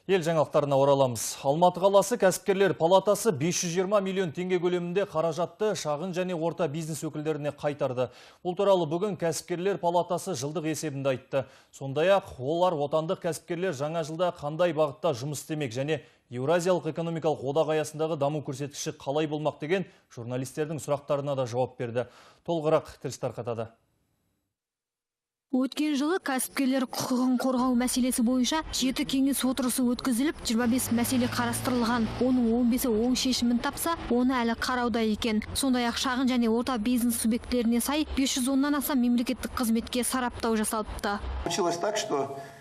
Ел жаңалықтарына ораламыз. Алматы қаласы кәсіпкерлер палатасы 520 миллион теңге көлемінде қаражатты шағын және орта бизнес өкілдеріне қайтарды. Бұл туралы бүгін кәсіпкерлер палатасы жылдық есебінде айтты. Сондай-ақ олар отандық кәсіпкерлер жаңа жылда қандай бағытта жұмыс істемек және Еуразиялық экономикалық одақ аясындағы даму көрсеткіші қалай болмақ деген журналистердің сұрақтарына да жауап берді. Толығырақ тілші тарқатады. Өткен жылы кәсіпкерлер құқығын қорғау мәселесі бойынша 7 кеңес отырысы өткізіліп, 25 мәселе қарастырылған. Оның 15-і оң шешімін тапса, оны әлі қарауда екен. Сондай-ақ шағын және орта бизнес субъектілеріне сай 510-нан аса мемлекеттік қызметке сараптау жасалыпты.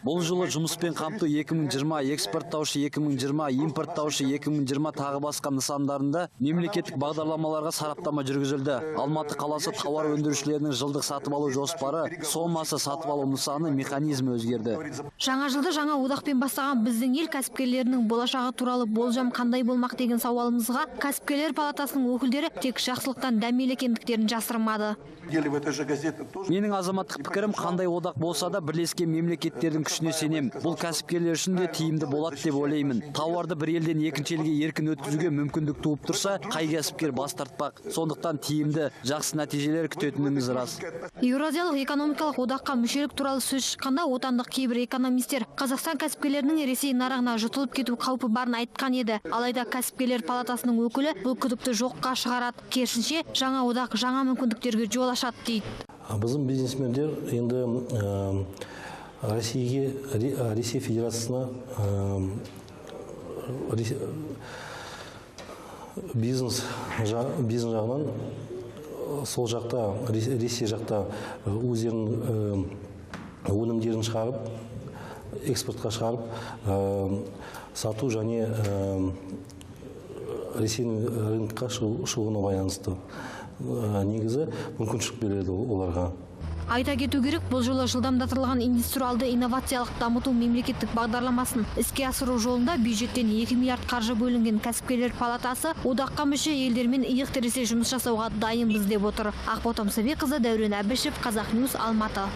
Бұл жылы жұмыспен қамту 2020, экспорттаушы 2020, импорттаушы 2020 тағы басқа нысандарында мемлекеттік бағдарламаларға сараптама жүргізілді. Алматы қаласы тауар өндірушілерінің жылдық сатып алу жоспары, сомасы сатып алу нысаны, механизмі өзгерді. Жаңа жылды жаңа одақпен бастаған біздің ел кәсіпкерлерінің болашағы туралы болжам қандай болмақ деген сауалымызға кәсіпкерлер палатасының өкілдері тек жақсылықтан дәмелі екендіктерін жасырмады. Менің азаматтық пікірім, қандай одақ болса да бірлескен мемлекеттердің күшіне сенем. Бұл кәсіпкерлер үшін де тиімді болады деп ойлаймын. Тауарды бір елден екінші елге еркін өткізуге мүмкіндік туып тұрса, қай кәсіпкер бас тартпақ. Сондықтан тиімді, жақсы нәтижелер күтетініміз рас. Еуразиялық экономикалық одаққа мүшелік туралы сөз шыққанда отандық кейбір экономистер Қазақстан кәсіпкерлерінің Ресей нарығына жұтылып кету қаупі барын айтқан еді. Алайда кәсіпкерлер палатасының өкілі бұл күдікті жоққа шығарады. Керісінше, жаңа одақ жаңа мүмкіндіктерге жол ашады дейді. Біздің бизнесмендер енді Ресей Федерациясына бизнес жағынан сол жақта, Ресей жақта өздерінің өнімдерін шығарып, экспортқа шығарып, сату және Ресейдің рынокқа шығуына байланысты негізі мүмкіншілік береді оларға. Айта кету керек, бұл жылы жылдамдатылған индустриалды инновациялық дамыту мемлекеттік бағдарламасын іске асыру жолында бюджеттен 2 миллиард қаржы бөлінген кәсіпкерлер палатасы одаққа мүше елдермен иық тіресе жұмыс жасауға дайынбыз деп отыр. Ақботам Сәбекқызы, Дәурен Әбішев, Қазақньюс, Алматы.